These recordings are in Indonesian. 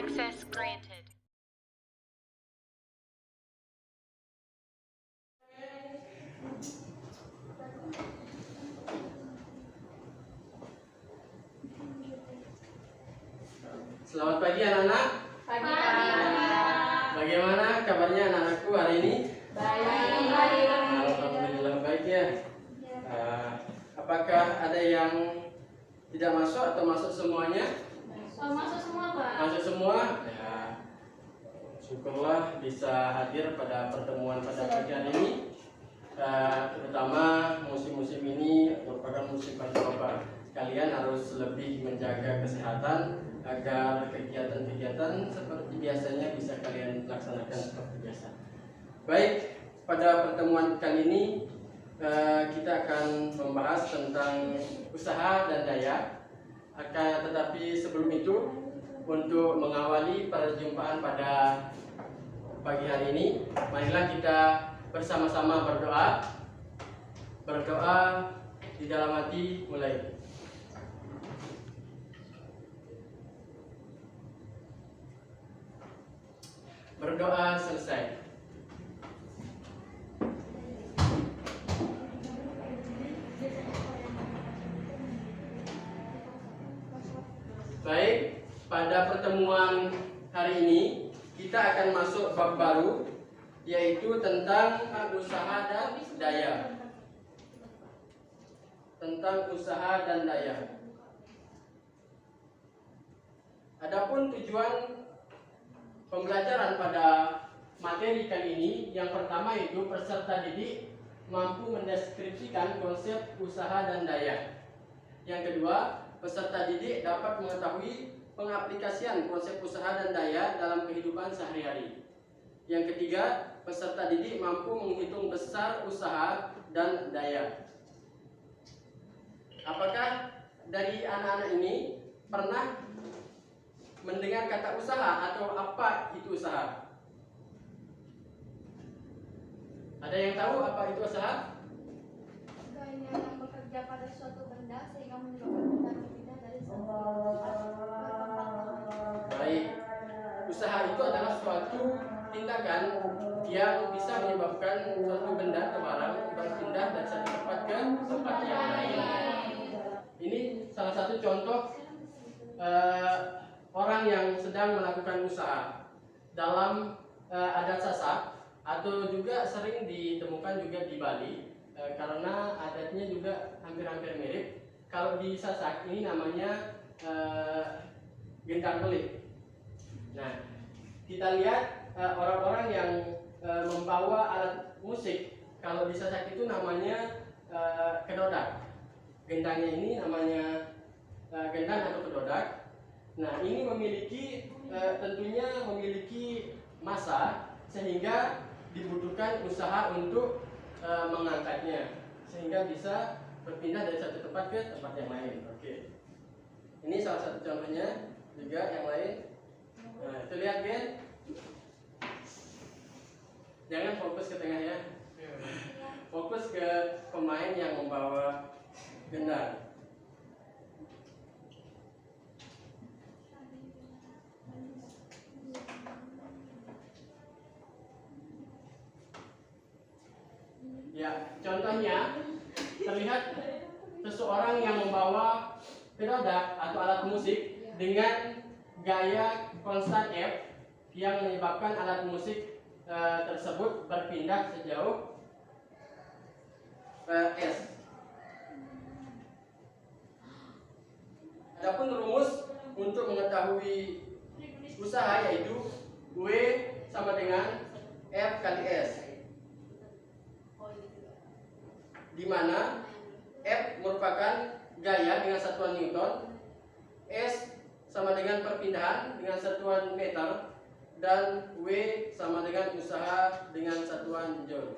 Access granted. Selamat pagi anak-anak. Pagi, Pak. Bagaimana kabarnya anak-anakku hari ini? Baik. Alhamdulillah baik ya. Apakah ada yang tidak masuk atau masuk semuanya? Masuk semua, Pak. Masuk semua? Ya. Syukurlah bisa hadir pada pertemuan pada pagi hari ini. Terutama musim-musim ini merupakan musim pancaroba. Kalian harus lebih menjaga kesehatan agar kegiatan-kegiatan seperti biasanya bisa kalian laksanakan seperti biasa. Baik, pada pertemuan kali ini kita akan membahas tentang usaha dan daya. Tetapi sebelum itu, untuk mengawali perjumpaan pada pagi hari ini, marilah kita bersama-sama berdoa. Berdoa di dalam hati mulai. Berdoa selesai. Baik, pada pertemuan hari ini kita akan masuk bab baru, yaitu tentang usaha dan daya. Tentang usaha dan daya. Adapun tujuan pembelajaran pada materi kali ini, yang pertama yaitu peserta didik mampu mendeskripsikan konsep usaha dan daya. Yang kedua, peserta didik dapat mengetahui pengaplikasian konsep usaha dan daya dalam kehidupan sehari-hari. Yang ketiga, peserta didik mampu menghitung besar usaha dan daya. Apakah dari anak-anak ini pernah mendengar kata usaha atau apa itu usaha? Ada yang tahu apa itu usaha? Gaya yang bekerja pada suatu benda sehingga menyebabkan benda berpindah dari satu tempat ke tempat lain. Baik, usaha itu adalah suatu tindakan yang bisa menyebabkan suatu benda atau barang berpindah dari satu tempat ke tempat yang lain. Ini salah satu contoh orang yang sedang melakukan usaha dalam adat Sasak, atau juga sering ditemukan juga di Bali, karena adatnya juga hampir-hampir mirip. Kalau di Sasak ini namanya gendang pelik. Nah, kita lihat orang-orang yang membawa alat musik. Kalau di Sasak itu namanya kedodak. Gendangnya ini namanya gendang atau kedodak. Nah, ini tentunya memiliki massa, sehingga dibutuhkan usaha untuk mengangkatnya, sehingga bisa berpindah dari satu tempat ke tempat yang lain. Oke. Ini salah satu contohnya, juga yang lain. Nah, itu lihat kan? Jangan fokus ke tengah ya. Fokus ke pemain yang membawa gendang. Ya, contohnya terlihat seseorang yang membawa kedodak atau alat musik dengan gaya konstan F yang menyebabkan alat musik tersebut berpindah sejauh S. Adapun rumus untuk mengetahui usaha yaitu W sama dengan F kali S, di mana F merupakan gaya dengan satuan Newton, S sama dengan perpindahan dengan satuan meter, dan W sama dengan usaha dengan satuan joule.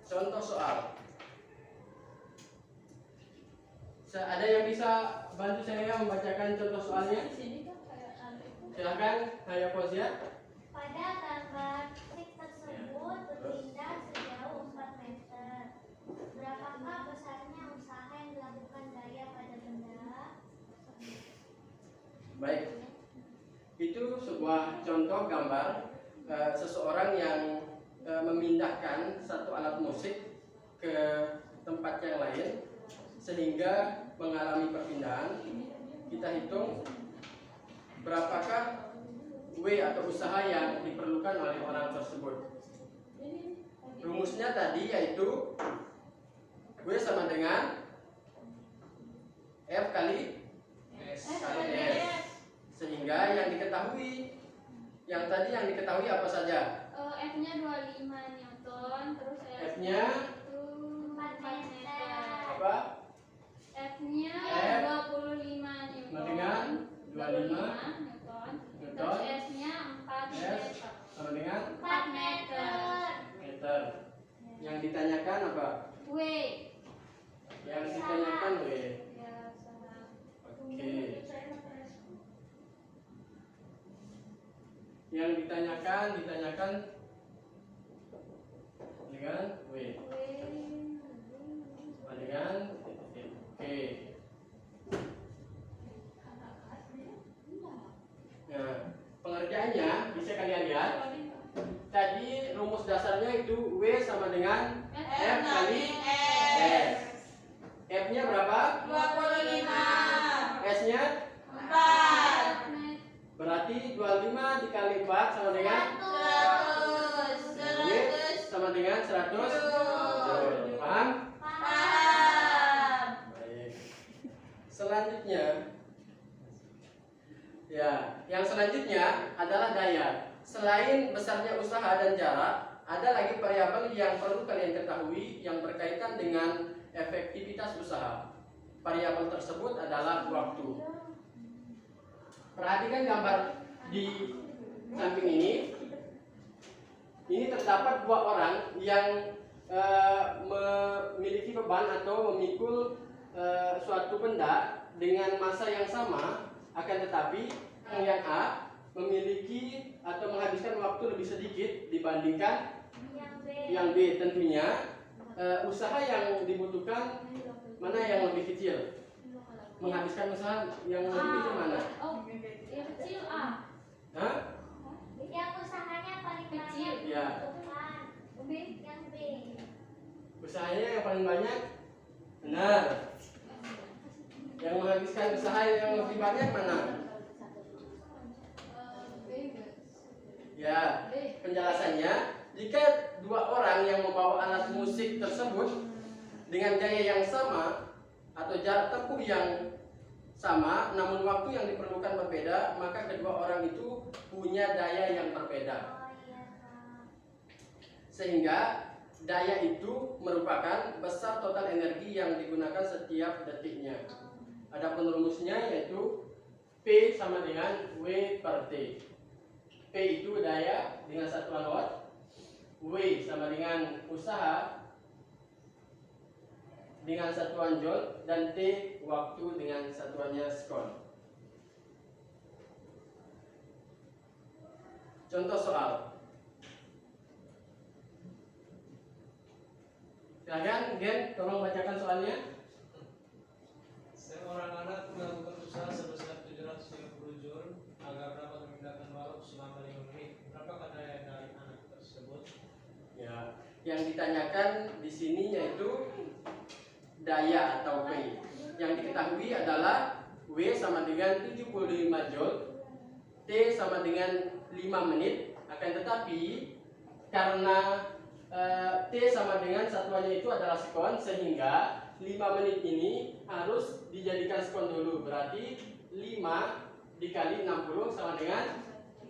Contoh soal. Ada yang bisa bantu saya membacakan contoh soalnya? Silakan, Haya Fauzia. Pada gambar trik tersebut berpindah sejauh 4 meter. Berapakah besarnya usaha yang dilakukan daya pada benda? Baik, itu sebuah contoh gambar seseorang yang memindahkan satu alat musik ke tempat yang lain sehingga mengalami perpindahan. Kita hitung berapakah W atau usaha yang diperlukan oleh orang tersebut. Rumusnya tadi yaitu W sama dengan F kali S. Sehingga yang tadi yang diketahui apa saja? F-nya 25 Newton, terus F-nya itu 4 meter. apa? F-nya F 25 Newton. Sama dengan 25 Newton. Terus Newton. S-nya 4 S meter. sama dengan 4 meter. meter. Yang ditanyakan apa? W. Yang ditanyakan W. Ya, salah. Oke. Yang ditanyakan dengan W. Sama dengan Oke. Nah, pengerjaannya bisa kalian lihat. Tadi rumus dasarnya itu W sama dengan F kali S. F-nya berapa? 25. S-nya 4. berarti 25 dikali 4 sama dengan 100. W sama dengan 100 Joule. Paham? Paham. Baik. Selanjutnya, ya, yang selanjutnya adalah daya. Selain besarnya usaha dan jarak, ada lagi variabel yang perlu kalian ketahui yang berkaitan dengan efektivitas usaha. Variabel tersebut adalah waktu. Perhatikan gambar di samping ini. Ini terdapat dua orang yang memiliki beban atau memikul suatu benda dengan massa yang sama, akan tetapi yang A memiliki atau menghabiskan waktu lebih sedikit dibandingkan yang B. Tentunya usaha yang dibutuhkan mana yang lebih kecil? Menghabiskan usaha yang lebih kecil mana? Oh, yang kecil A. Hah? Yang usahanya paling Kecil. banyak. Ya. B. Yang B. Usahanya yang paling banyak? Benar. Yang menghabiskan usaha yang lebih banyak mana? Ya, penjelasannya, jika dua orang yang membawa alat musik tersebut dengan gaya yang sama atau jarak tempuh yang sama, namun waktu yang diperlukan berbeda, maka kedua orang itu punya daya yang berbeda. Sehingga daya itu merupakan besar total energi yang digunakan setiap detiknya. Adapun rumusnya yaitu P sama dengan W per T. P itu daya dengan satuan watt, W sama dengan usaha dengan satuan joule, dan T waktu dengan satuannya sekon. Contoh soal. Silakan, Gen, tolong bacakan soalnya. Seorang anak melakukan usaha sebesar 750 Joule agar dapat memindahkan balok selama 5 menit. Berapakah daya dari anak tersebut? Ya, yang ditanyakan di sini yaitu daya atau P. Yang diketahui adalah W sama dengan 75 Joule, T sama dengan 5 menit. Akan tetapi karena T sama dengan satuannya itu adalah sekon, sehingga 5 menit ini harus dijadikan sekon dulu. Berarti 5 dikali 60 sama dengan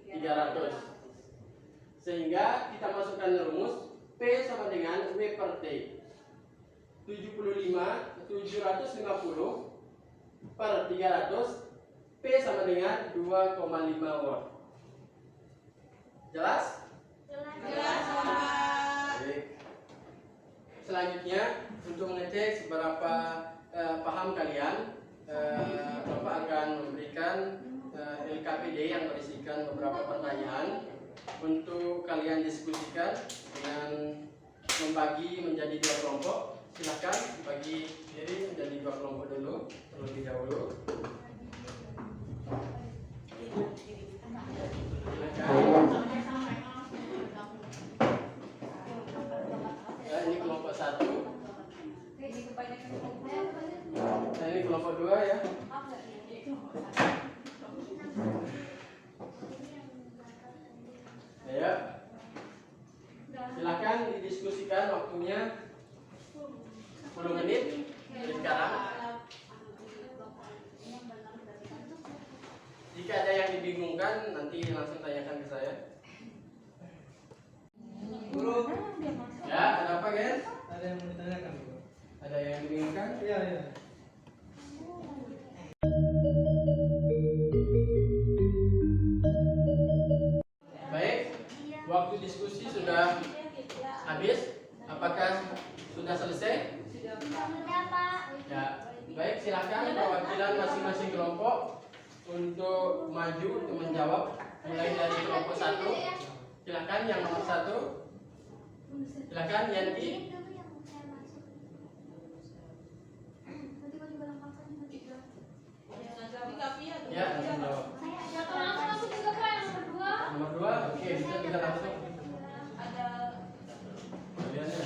300. Sehingga kita masukkan rumus P sama dengan W per T. 750 per 300, P sama dengan 2,5 watt. Jelas? Jelas, Pak. Baik. Selanjutnya, untuk mengecek seberapa paham kalian, Bapak akan memberikan LKPD yang berisikan beberapa pertanyaan untuk kalian diskusikan dengan membagi menjadi 2 kelompok. Silakan bagi diri menjadi 2 kelompok dulu terlebih dahulu. kelompok 2 ya. Ya. Silakan didiskusikan waktunya 10 menit dari sekarang. Jika ada yang dibingungkan nanti langsung tanyakan ke saya. Guru, Ya, ada apa guys? ada yang mau ditanyakan, Guru? Ada yang dibingungkan? Iya, iya. Baik, waktu diskusi sudah habis. Apakah sudah selesai? Ya, baik, silakan perwakilan masing-masing kelompok untuk maju untuk menjawab, mulai dari kelompok 1. Silakan yang nomor 1. Silakan Yanti. Ya, langsung jawab. Langsung aku juga Pak yang nomor 2. Nomor 2, oke, bisa langsung. Kaliannya.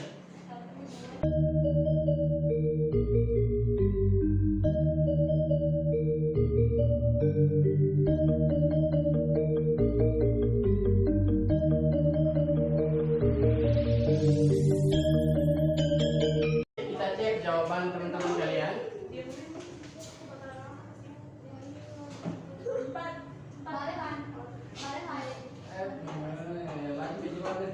Kita cek jawaban teman-teman kalian. Lagi jawabnya.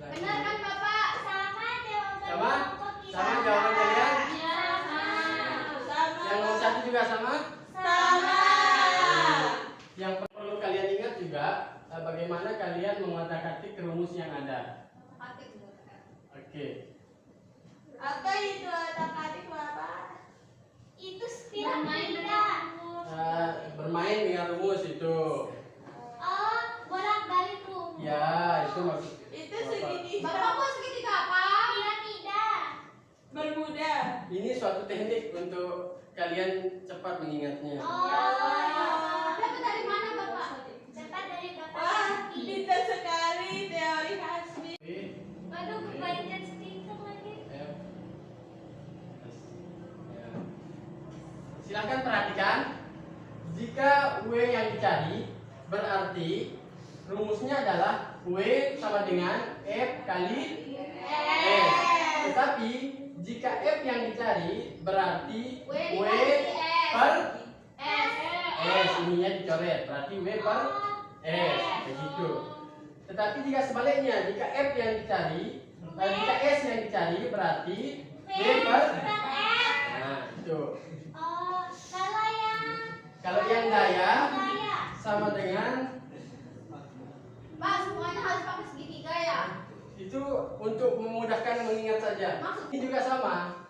Benar kan Bapak? Sama jawaban Sama? kelompok kita. Sama jawaban kalian? Iya, sama. Yang nomor 1 juga sama? Sama. Yang perlu kalian ingat juga bagaimana kalian mengotak-atik rumus yang ada. Oke. Apa itu otak-atik Bapak? Itu bermain dengan rumus. Bermain dengan rumus itu. Oh, bolak-balik rumus. Ya, itu maksud. Itu segitiga. Bapak kok segitiga apa? Piramida. Bermuda. Ini suatu teknik untuk kalian cepat mengingatnya. Oh. Dapat dari mana Bapak? Cepat dari Bapak Wah, Hasbi. pintar sekali teori Hasbi. Oke. Waduh, kebanyakan stiker lagi. Ya. Silakan perhatikan. Jika W yang dicari, berarti rumusnya adalah W sama dengan F kali S. Tetapi jika F yang dicari, berarti W per S. Ininya dicoret, berarti W per S. Begitu. Tetapi jika sebaliknya, jika F yang dicari, jika S yang dicari, berarti W per. Nah, itu. Oh, Kalau yang daya daya. sama dengan Pak, semuanya harus pakai segitiga ya? itu untuk memudahkan mengingat saja. Ini juga sama.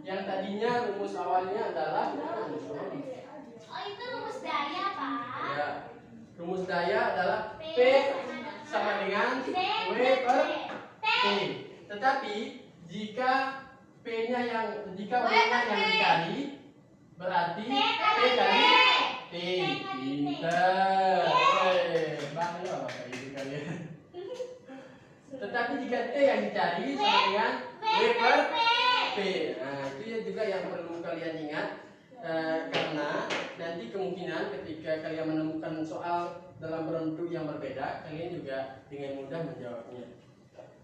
Yang tadinya rumus awalnya adalah Oh, itu rumus daya, Pak. ya, rumus daya adalah P sama dengan W per T. Tetapi jika W-nya yang dicari berarti P kali T. Pinter. Bangga Bapak Ibu kalian. Tetapi jika T yang dicari sama dengan W per P. Nah, itu ya juga yang perlu kalian ingat. Karena nanti kemungkinan ketika kalian menemukan soal dalam bentuk yang berbeda, kalian juga dengan mudah menjawabnya.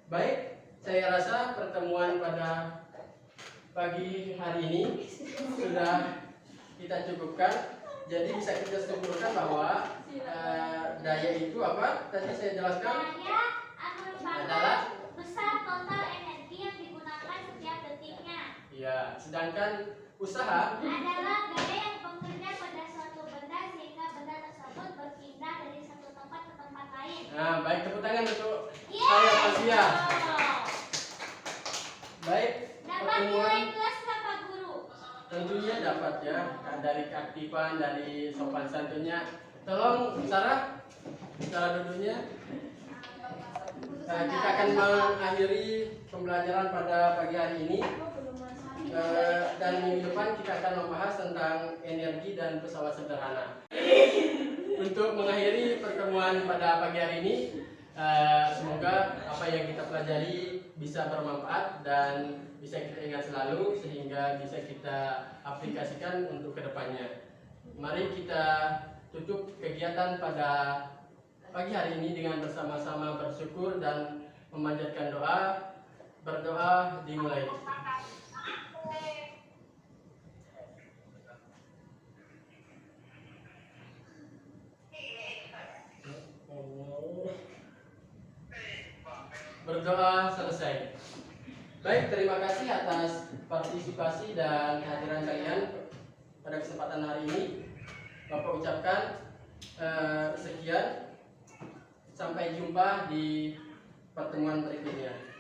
Baik, saya rasa pertemuan pada pagi hari ini sudah kita cukupkan. Jadi bisa kita simpulkan bahwa daya itu apa? Tadi saya jelaskan Daya merupakan adalah besar total energi yang digunakan setiap detiknya. ya, sedangkan usaha Adalah gaya yang bekerja pada suatu benda sehingga benda tersebut berpindah dari satu tempat ke tempat lain. Nah, baik, tepuk tangan untuk saya Fasia. Baik, Dapat nilai pertemuan plus Bapak Guru. tentunya dapat ya, dari keaktifan, dari sopan santunnya. Tolong Sarah, cara duduknya. Kita akan mengakhiri pembelajaran pada pagi hari ini. Dan minggu depan kita akan membahas tentang energi dan pesawat sederhana. Untuk mengakhiri pertemuan pada pagi hari ini, semoga apa yang kita pelajari bisa bermanfaat dan bisa kita ingat selalu sehingga bisa kita aplikasikan untuk kedepannya. Mari kita tutup kegiatan pada pagi hari ini dengan bersama-sama bersyukur dan memanjatkan doa. Berdoa dimulai. Berdoa selesai. Baik, terima kasih atas partisipasi dan kehadiran kalian pada kesempatan hari ini. Bapak ucapkan sekian. Sampai jumpa di pertemuan berikutnya.